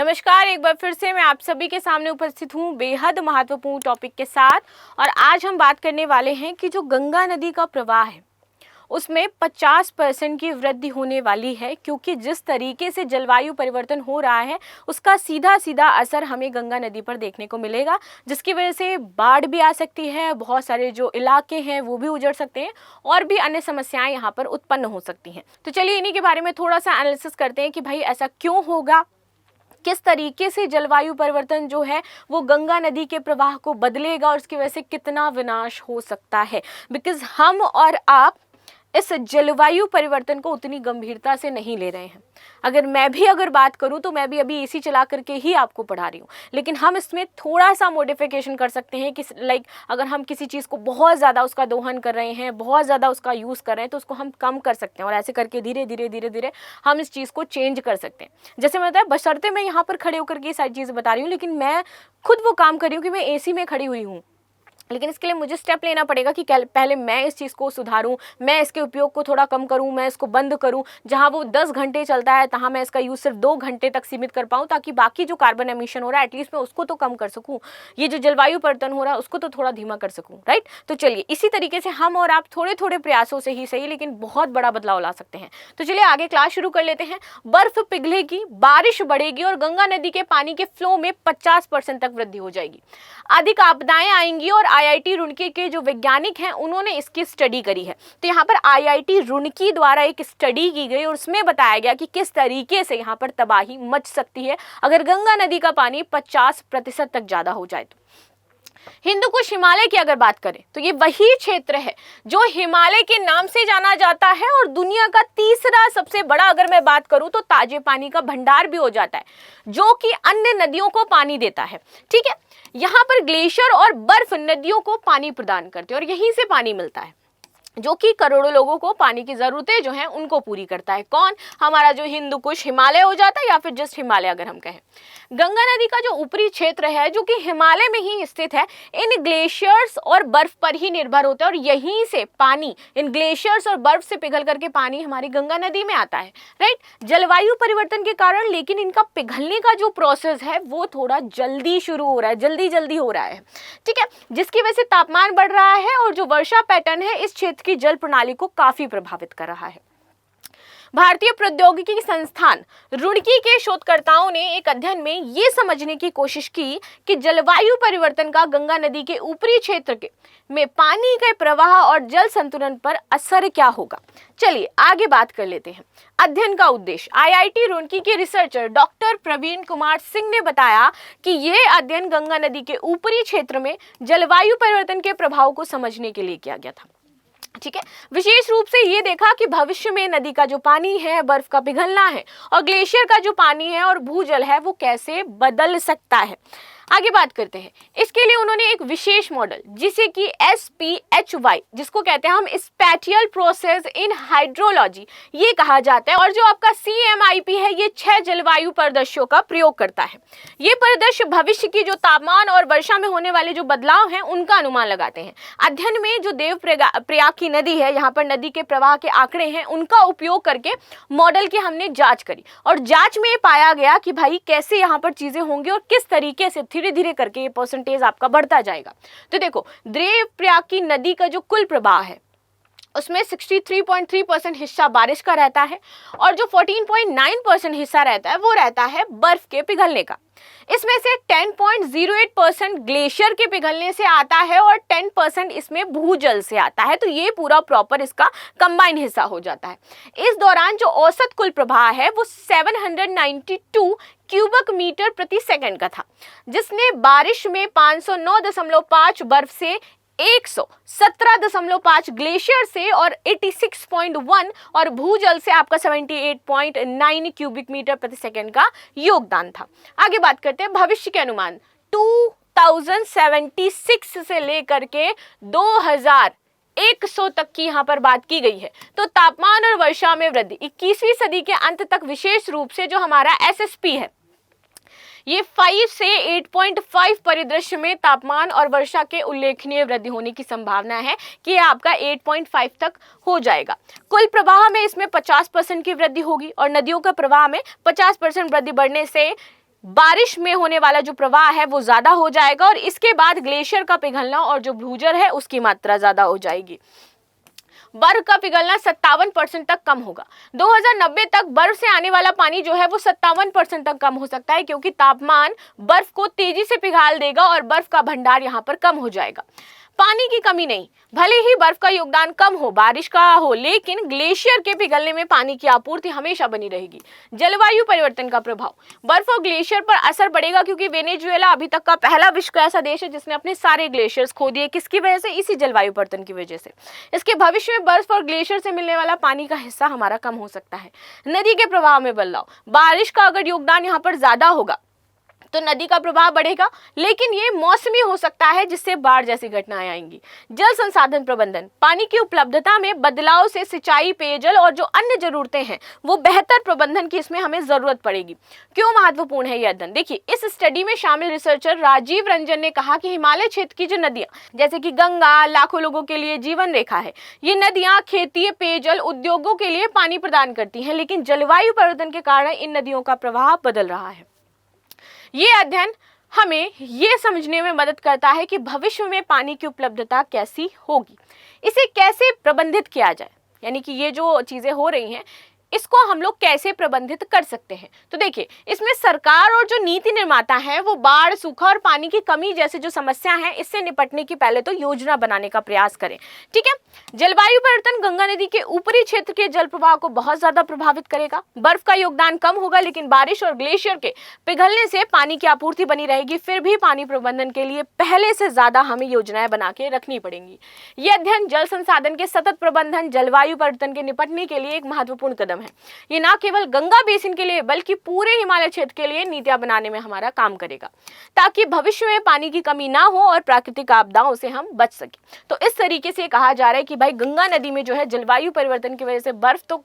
नमस्कार, एक बार फिर से मैं आप सभी के सामने उपस्थित हूँ बेहद महत्वपूर्ण टॉपिक के साथ। और आज हम बात करने वाले हैं कि जो गंगा नदी का प्रवाह है उसमें 50% की वृद्धि होने वाली है, क्योंकि जिस तरीके से जलवायु परिवर्तन हो रहा है उसका सीधा सीधा असर हमें गंगा नदी पर देखने को मिलेगा, जिसकी वजह से बाढ़ भी आ सकती है, बहुत सारे जो इलाके हैं वो भी उजड़ सकते हैं और भी अन्य समस्याएं यहाँ पर उत्पन्न हो सकती हैं। तो चलिए इन्हीं के बारे में थोड़ा सा एनालिसिस करते हैं कि भाई ऐसा क्यों होगा, किस तरीके से जलवायु परिवर्तन जो है वो गंगा नदी के प्रवाह को बदलेगा और उसकी वजह से कितना विनाश हो सकता है। बिकॉज हम और आप इस जलवायु परिवर्तन को उतनी गंभीरता से नहीं ले रहे हैं। अगर बात करूं तो मैं भी अभी एसी चला करके ही आपको पढ़ा रही हूँ, लेकिन हम इसमें थोड़ा सा मॉडिफिकेशन कर सकते हैं कि अगर हम किसी चीज़ को बहुत ज़्यादा उसका दोहन कर रहे हैं, बहुत ज़्यादा उसका यूज़ कर रहे हैं, तो उसको हम कम कर सकते हैं और ऐसे करके धीरे धीरे हम इस चीज़ को चेंज कर सकते हैं। जैसे मैं बताया, बशर्ते मैं यहाँ पर खड़े होकर के ये सारी चीज़ें बता रही हूँ, लेकिन मैं खुद वो काम कर रही हूँ कि मैं एसी में खड़ी हुई हूँ, लेकिन इसके लिए मुझे स्टेप लेना पड़ेगा कि पहले मैं इस चीज़ को सुधारूं, मैं इसके उपयोग को थोड़ा कम करूं, मैं इसको बंद करूं। जहां वो 10 घंटे चलता है तहां मैं इसका यूज़ सिर्फ 2 घंटे तक सीमित कर पाऊं, ताकि बाकी जो कार्बन एमिशन हो रहा है एटलीस्ट मैं उसको तो कम कर सकूं, ये जो जलवायु परिवर्तन हो रहा है उसको तो थोड़ा धीमा कर सकूँ, राइट। तो चलिए इसी तरीके से हम और आप थोड़े थोड़े प्रयासों से ही सही लेकिन बहुत बड़ा बदलाव ला सकते हैं। तो चलिए आगे क्लास शुरू कर लेते हैं। बर्फ पिघलेगी, बारिश बढ़ेगी और गंगा नदी के पानी के फ्लो में 50% तक वृद्धि हो जाएगी। अधिक आपदाएं आएंगी और IIT रुड़की के जो वैज्ञानिक हैं उन्होंने इसकी स्टडी करी है। तो यहाँ पर IIT रुड़की द्वारा एक स्टडी की गई और उसमें बताया गया कि किस तरीके से यहाँ पर तबाही मच सकती है अगर गंगा नदी का पानी 50% तक ज्यादा हो जाए। तो हिंदू कुश हिमालय की अगर बात करें तो ये वही क्षेत्र है जो हिमालय के नाम से जाना जाता है और दुनिया का तीसरा सबसे बड़ा, अगर मैं बात करूं तो ताजे पानी का भंडार भी हो जाता है, जो कि अन्य नदियों को पानी देता है। ठीक है, यहाँ पर ग्लेशियर और बर्फ नदियों को पानी प्रदान करते हैं और यहीं से पानी मिलता है, जो कि करोड़ों लोगों को पानी की ज़रूरतें जो हैं उनको पूरी करता है। कौन? हमारा जो हिंदू कुश हिमालय हो जाता है या फिर जस्ट हिमालय अगर हम कहें। गंगा नदी का जो ऊपरी क्षेत्र है जो कि हिमालय में ही स्थित है, इन ग्लेशियर्स और बर्फ पर ही निर्भर होता है और यहीं से पानी इन ग्लेशियर्स और बर्फ से पिघल करके पानी हमारी गंगा नदी में आता है, राइट। जलवायु परिवर्तन के कारण लेकिन इनका पिघलने का जो प्रोसेस है वो थोड़ा जल्दी शुरू हो रहा है, जल्दी हो रहा है, ठीक है, जिसकी वजह से तापमान बढ़ रहा है और जो वर्षा पैटर्न है इस क्षेत्र की जल प्रणाली को काफी प्रभावित कर रहा है। भारतीय प्रौद्योगिकी संस्थान रुड़की के शोधकर्ताओं ने एक अध्ययन में ये समझने की कोशिश की कि जलवायु परिवर्तन का गंगा नदी के ऊपरी क्षेत्र में पानी के प्रवाह और जल संतुलन पर असर क्या होगा। चलिए आगे बात कर लेते हैं। अध्ययन का उद्देश्य IIT रुड़की के रिसर्चर डॉक्टर प्रवीण कुमार सिंह ने बताया कि यह अध्ययन गंगा नदी के ऊपरी क्षेत्र में जलवायु परिवर्तन के प्रभाव को समझने के लिए किया गया था। ठीक है, विशेष रूप से ये देखा कि भविष्य में नदी का जो पानी है, बर्फ का पिघलना है और ग्लेशियर का जो पानी है और भूजल है वो कैसे बदल सकता है। आगे बात करते हैं। इसके लिए उन्होंने एक विशेष मॉडल जिसे कि SPHY, जिसको कहते हैं हम स्पैटियल प्रोसेस इन हाइड्रोलॉजी, ये कहा जाता है, और जो आपका CMIP है ये 6 जलवायु परिदृश्यों का प्रयोग करता है। ये परिदृश्य भविष्य की जो तापमान और वर्षा में होने वाले जो बदलाव हैं उनका अनुमान लगाते हैं। अध्ययन में जो देव प्रयाग की नदी है, यहाँ पर नदी के प्रवाह के आंकड़े हैं, उनका उपयोग करके मॉडल की हमने जांच करी और जांच में पाया गया कि भाई कैसे यहाँ पर चीजें होंगी और किस तरीके से धीरे धीरे करके ये परसेंटेज आपका बढ़ता जाएगा। तो देखो, देव प्रयाग की नदी का जो कुल प्रवाह है उसमें 63.3% हिस्सा बारिश का रहता है और जो 14.9% हिस्सा रहता है वो रहता है बर्फ के पिघलने का। इसमें से 10.08% ग्लेशियर के पिघलने से आता है और 10% इसमें भूजल से आता है। तो ये पूरा प्रॉपर इसका कंबाइन हिस्सा हो जाता है। इस दौरान जो औसत कुल प्रवाह है वो 792 क्यूबिक मीटर प्रति सेकंड का था, जिसने बारिश में 509.5 बर्फ से 117.5 ग्लेशियर से और 86.1 और भूजल से आपका 78.9 क्यूबिक मीटर प्रति सेकंड का योगदान था। आगे बात करते हैं भविष्य के अनुमान। 2076 से लेकर के 2100 तक की यहाँ पर बात की गई है। तो तापमान और वर्षा में वृद्धि 21वीं सदी के अंत तक विशेष रूप से जो हमारा SSP है ये 5 से 8.5 परिदृश्य में तापमान और वर्षा के उल्लेखनीय वृद्धि होने की संभावना है कि यह आपका 8.5 तक हो जाएगा। कुल प्रवाह में इसमें 50% की वृद्धि होगी और नदियों के प्रवाह में 50% वृद्धि बढ़ने से बारिश में होने वाला जो प्रवाह है वो ज्यादा हो जाएगा और इसके बाद ग्लेशियर का पिघलना और जो भूजल है उसकी मात्रा ज्यादा हो जाएगी। बर्फ का पिघलना 57% तक कम होगा। 2090 तक बर्फ से आने वाला पानी जो है वो 57% तक कम हो सकता है, क्योंकि तापमान बर्फ को तेजी से पिघाल देगा और बर्फ का भंडार यहाँ पर कम हो जाएगा। पानी की कमी नहीं, भले ही बर्फ का योगदान कम हो, बारिश का हो, लेकिन ग्लेशियर के पिघलने में पानी की आपूर्ति हमेशा बनी रहेगी। जलवायु परिवर्तन का प्रभाव, बर्फ और ग्लेशियर पर असर पड़ेगा, क्योंकि वेनेजुएला अभी तक का पहला विश्व का ऐसा देश है जिसने अपने सारे ग्लेशियर्स खो दिए। किसकी वजह से? इसी जलवायु परिवर्तन की वजह से। इसके भविष्य में बर्फ और ग्लेशियर से मिलने वाला पानी का हिस्सा हमारा कम हो सकता है। नदी के प्रवाह में बदलाव, बारिश का अगर योगदान यहाँ पर ज्यादा होगा तो नदी का प्रवाह बढ़ेगा, लेकिन ये मौसमी हो सकता है जिससे बाढ़ जैसी घटनाएं आएंगी। जल संसाधन प्रबंधन, पानी की उपलब्धता में बदलाव से सिंचाई, पेयजल और जो अन्य जरूरतें हैं वो बेहतर प्रबंधन की इसमें हमें जरूरत पड़ेगी। क्यों महत्वपूर्ण है यह अध्ययन? देखिए, इस स्टडी में शामिल रिसर्चर राजीव रंजन ने कहा कि हिमालय क्षेत्र की जो नदियां जैसे कि गंगा लाखों लोगों के लिए जीवन रेखा है। ये नदियां खेती, पेयजल, उद्योगों के लिए पानी प्रदान करती हैं, लेकिन जलवायु परिवर्तन के कारण इन नदियों का प्रवाह बदल रहा है। ये अध्ययन हमें ये समझने में मदद करता है कि भविष्य में पानी की उपलब्धता कैसी होगी, इसे कैसे प्रबंधित किया जाए, यानी कि ये जो चीजें हो रही हैं इसको हम लोग कैसे प्रबंधित कर सकते हैं। तो देखिए, इसमें सरकार और जो नीति निर्माता हैं वो बाढ़, सूखा और पानी की कमी जैसे जो समस्या है इससे निपटने की पहले तो योजना बनाने का प्रयास करें। ठीक है। जलवायु परिवर्तन गंगा नदी के ऊपरी क्षेत्र के जल प्रवाह को बहुत ज्यादा प्रभावित करेगा। बर्फ का योगदान कम होगा, लेकिन बारिश और ग्लेशियर के पिघलने से पानी की आपूर्ति बनी रहेगी। फिर भी पानी प्रबंधन के लिए पहले से ज्यादा हमें योजनाएं बना के रखनी पड़ेंगी। यह अध्ययन जल संसाधन के सतत प्रबंधन, जलवायु परिवर्तन के निपटने के लिए एक महत्वपूर्ण कदम है। ये ना केवल गंगा बेसिन के लिए बल्कि पूरे हिमालय क्षेत्र के लिए नीतियां बनाने में हमारा काम करेगा, ताकि भविष्य में पानी की कमी ना हो और प्राकृतिक आपदाओं से हम बच सके। तो इस तरीके से कहा जा रहा है कि भाई गंगा नदी में जो है जलवायु परिवर्तन की वजह से बर्फ तो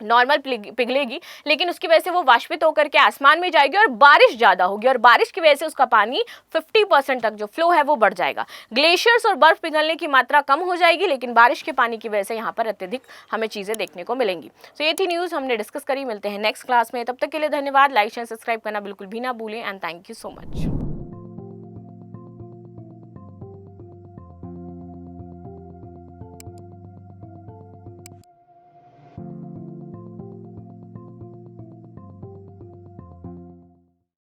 नॉर्मल पिघलेगी, लेकिन उसकी वजह से वो वाष्पित होकर के आसमान में जाएगी और बारिश ज्यादा होगी, और बारिश की वजह से उसका पानी 50% तक जो फ्लो है वो बढ़ जाएगा। ग्लेशियर्स और बर्फ पिघलने की मात्रा कम हो जाएगी, लेकिन बारिश के पानी की वजह से यहाँ पर अत्यधिक हमें चीजें देखने को मिलेंगी। तो ये थी न्यूज हमने डिस्कस करी। मिलते हैं नेक्स्ट क्लास में, तब तक के लिए धन्यवाद। लाइक शेयर सब्सक्राइब करना बिल्कुल भी ना भूलें and thank you so much.